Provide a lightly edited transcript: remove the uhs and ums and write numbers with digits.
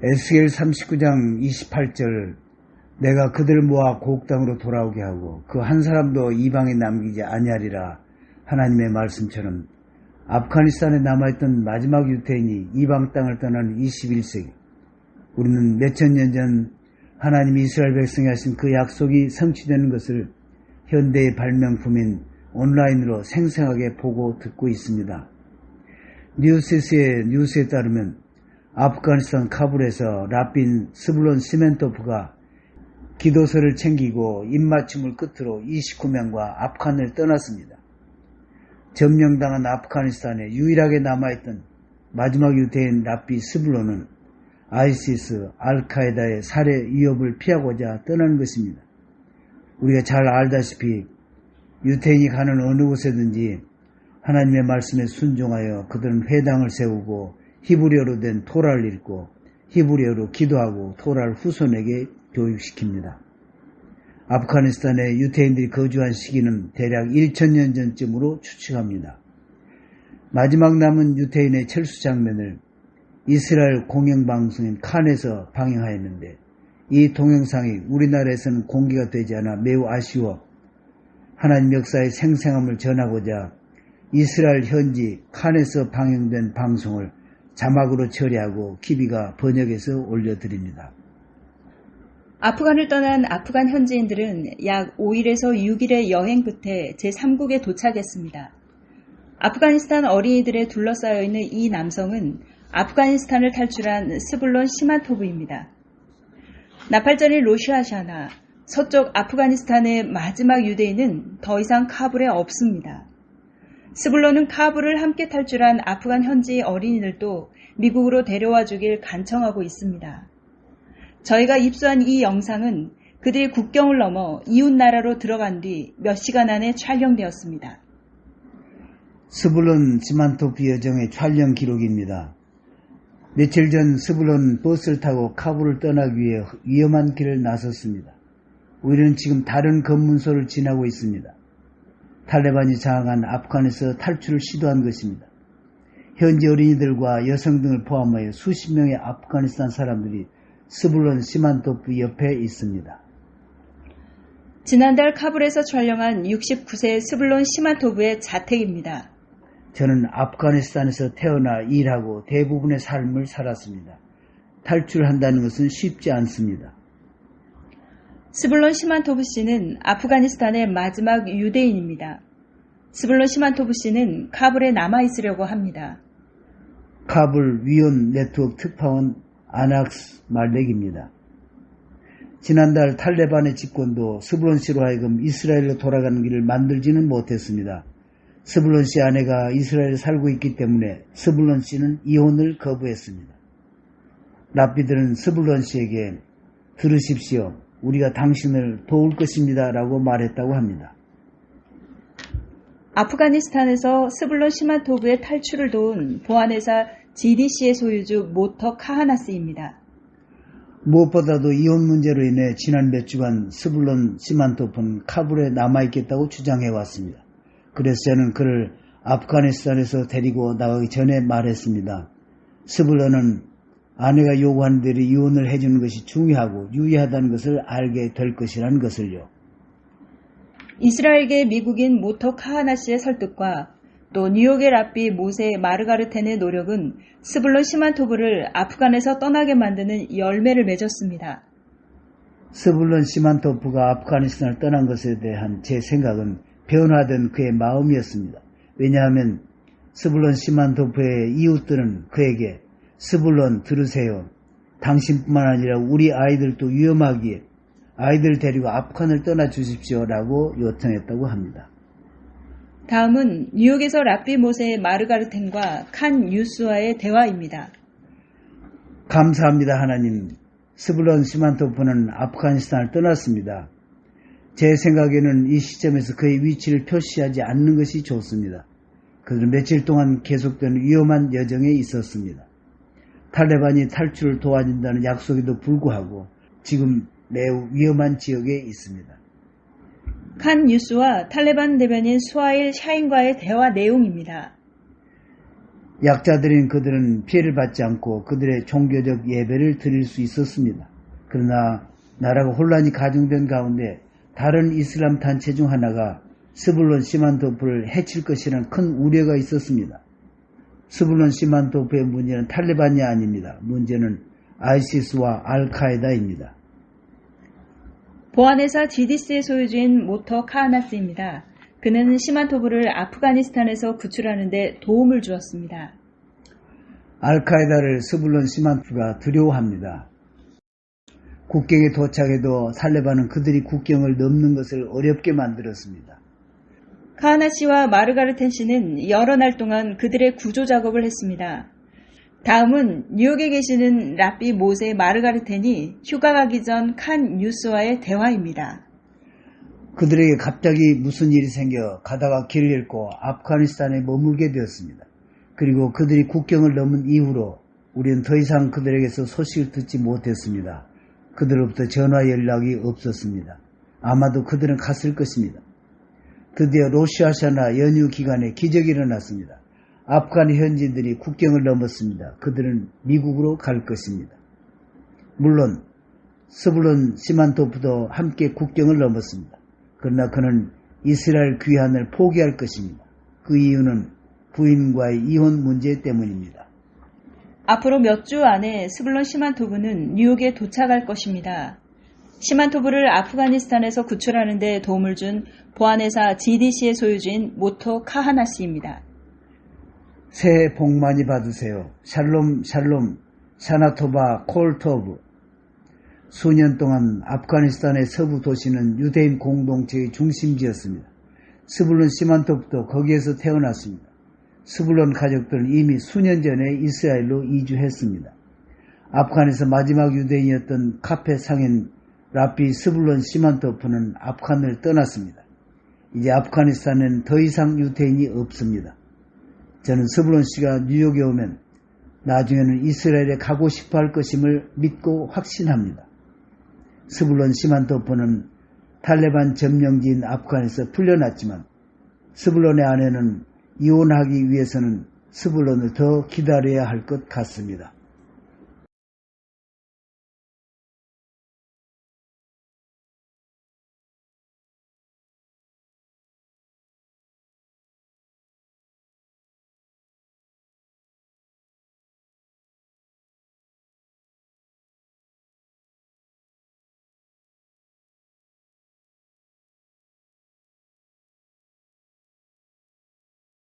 에스겔 39장 28절 내가 그들을 모아 고국 땅으로 돌아오게 하고 그 한 사람도 이방에 남기지 아니하리라 하나님의 말씀처럼 아프가니스탄에 남아있던 마지막 유태인이 이방 땅을 떠나는 21세기 우리는 몇천 년 전 하나님이 이스라엘 백성에 하신 그 약속이 성취되는 것을 현대의 발명품인 온라인으로 생생하게 보고 듣고 있습니다. 뉴스의 뉴스에 따르면 아프가니스탄 카불에서 라빈 스불론 시멘토프가 기도서를 챙기고 입맞춤을 끝으로 29명과 아프간을 떠났습니다. 점령당한 아프가니스탄에 유일하게 남아있던 마지막 유태인 라비 스불론은 아이시스, 알카에다의 살해 위협을 피하고자 떠나는 것입니다. 우리가 잘 알다시피 유태인이 가는 어느 곳에든지 하나님의 말씀에 순종하여 그들은 회당을 세우고 히브리어로 된 토라를 읽고 히브리어로 기도하고 토라를 후손에게 교육시킵니다. 아프가니스탄에 유태인들이 거주한 시기는 대략 1000년 전쯤으로 추측합니다. 마지막 남은 유태인의 철수 장면을 이스라엘 공영방송인 칸에서 방영하였는데 이 동영상이 우리나라에서는 공개가 되지 않아 매우 아쉬워 하나님 역사의 생생함을 전하고자 이스라엘 현지 칸에서 방영된 방송을 자막으로 처리하고 키비가 번역해서 올려드립니다. 아프간을 떠난 아프간 현지인들은 약 5일에서 6일의 여행 끝에 제3국에 도착했습니다. 아프가니스탄 어린이들에 둘러싸여 있는 이 남성은 아프가니스탄을 탈출한 스불론 시만토브입니다. 나팔전인 로시아샤나 서쪽 아프가니스탄의 마지막 유대인은 더 이상 카불에 없습니다. 스불론은 카불을 함께 탈출한 아프간 현지 어린이들도 미국으로 데려와 주길 간청하고 있습니다. 저희가 입수한 이 영상은 그들이 국경을 넘어 이웃나라로 들어간 뒤 몇 시간 안에 촬영되었습니다. 스불론 시만토프 여정의 촬영 기록입니다. 며칠 전 스불론 버스를 타고 카불을 떠나기 위해 위험한 길을 나섰습니다. 우리는 지금 다른 검문소를 지나고 있습니다. 탈레반이 장악한 아프간에서 탈출을 시도한 것입니다. 현지 어린이들과 여성 등을 포함하여 수십 명의 아프가니스탄 사람들이 스불론 시만토프 옆에 있습니다. 지난달 카불에서 촬영한 69세 스불론 시만토프의 자택입니다. 저는 아프가니스탄에서 태어나 일하고 대부분의 삶을 살았습니다. 탈출한다는 것은 쉽지 않습니다. 스불론 시만토프 씨는 아프가니스탄의 마지막 유대인입니다. 스불론 시만토프 씨는 카불에 남아있으려고 합니다. 카불 위온 네트워크 특파원 아낙스 말렉입니다. 지난달 탈레반의 집권도 스불론 씨로 하여금 이스라엘로 돌아가는 길을 만들지는 못했습니다. 스불론 씨 아내가 이스라엘에 살고 있기 때문에 스불론 씨는 이혼을 거부했습니다. 랍비들은 스불론 씨에게 들으십시오. 우리가 당신을 도울 것입니다. 라고 말했다고 합니다. 아프가니스탄에서 스불론 시만토브의 탈출을 도운 보안회사 GDC의 소유주 모터 카하나스입니다. 무엇보다도 이혼 문제로 인해 지난 몇 주간 스불론 시만토프는 카불에 남아있겠다고 주장해왔습니다. 그래서 저는 그를 아프가니스탄에서 데리고 나가기 전에 말했습니다. 스불론은 아내가 요구하는 대로 이혼을 해주는 것이 중요하고 유의하다는 것을 알게 될 것이라는 것을요. 이스라엘계 미국인 모터 카하나스의 설득과 또 뉴욕의 랍비 모세 마르가르텐의 노력은 스불론 시만토브를 아프간에서 떠나게 만드는 열매를 맺었습니다. 스불론 시만토프가 아프가니스탄을 떠난 것에 대한 제 생각은 변화된 그의 마음이었습니다. 왜냐하면 스불론 시만토프의 이웃들은 그에게 스불론 들으세요. 당신뿐만 아니라 우리 아이들도 위험하기에 아이들 데리고 아프간을 떠나 주십시오라고 요청했다고 합니다. 다음은 뉴욕에서 랍비 모세 마르가르텐과 칸 유스와의 대화입니다. 감사합니다 하나님. 스불론 시만토프는 아프가니스탄을 떠났습니다. 제 생각에는 이 시점에서 그의 위치를 표시하지 않는 것이 좋습니다. 그들은 며칠 동안 계속되는 위험한 여정에 있었습니다. 탈레반이 탈출을 도와준다는 약속에도 불구하고 지금 매우 위험한 지역에 있습니다. 칸 유스와 탈레반 대변인 수하일 샤인과의 대화 내용입니다. 약자들인 그들은 피해를 받지 않고 그들의 종교적 예배를 드릴 수 있었습니다. 그러나 나라가 혼란이 가중된 가운데 다른 이슬람 단체 중 하나가 스불론 시만토프를 해칠 것이라는 큰 우려가 있었습니다. 스불론 시만토프의 문제는 탈레반이 아닙니다. 문제는 아이시스와 알카에다입니다. 보안회사 GDC의 소유주인 모터 카하나스입니다. 그는 시만토프를 아프가니스탄에서 구출하는 데 도움을 주었습니다. 알카에다를 스불론 시만토프가 두려워합니다. 국경에 도착해도 탈레반은 그들이 국경을 넘는 것을 어렵게 만들었습니다. 카하나 씨와 마르가르텐 씨는 여러 날 동안 그들의 구조 작업을 했습니다. 다음은 뉴욕에 계시는 랍비 모세 마르가르텐이 휴가 가기 전 칸 뉴스와의 대화입니다. 그들에게 갑자기 무슨 일이 생겨 가다가 길을 잃고 아프가니스탄에 머물게 되었습니다. 그리고 그들이 국경을 넘은 이후로 우리는 더 이상 그들에게서 소식을 듣지 못했습니다. 그들로부터 전화 연락이 없었습니다. 아마도 그들은 갔을 것입니다. 드디어 로시아샤나 연휴 기간에 기적이 일어났습니다. 아프간 현지인들이 국경을 넘었습니다. 그들은 미국으로 갈 것입니다. 물론 스불론 시만토프도 함께 국경을 넘었습니다. 그러나 그는 이스라엘 귀환을 포기할 것입니다. 그 이유는 부인과의 이혼 문제 때문입니다. 앞으로 몇 주 안에 스불론 시만토프는 뉴욕에 도착할 것입니다. 시만토프를 아프가니스탄에서 구출하는 데 도움을 준 보안회사 GDC의 소유주인 모토 카하나 씨입니다. 새해 복 많이 받으세요. 샬롬 샬롬 샤나토바 콜토브. 수년 동안 아프가니스탄의 서부 도시는 유대인 공동체의 중심지였습니다. 스불론 시만토프도 거기에서 태어났습니다. 스불론 가족들은 이미 수년 전에 이스라엘로 이주했습니다. 아프간에서 마지막 유대인이었던 카페 상인 랍비 스불론 시만토프는 아프간을 떠났습니다. 이제 아프가니스탄에는 더 이상 유대인이 없습니다. 저는 스불론 씨가 뉴욕에 오면 나중에는 이스라엘에 가고 싶어 할 것임을 믿고 확신합니다. 스불론 시만토프는 탈레반 점령지인 아프간에서 풀려났지만 스불론의 아내는 이혼하기 위해서는 스불론을 더 기다려야 할 것 같습니다.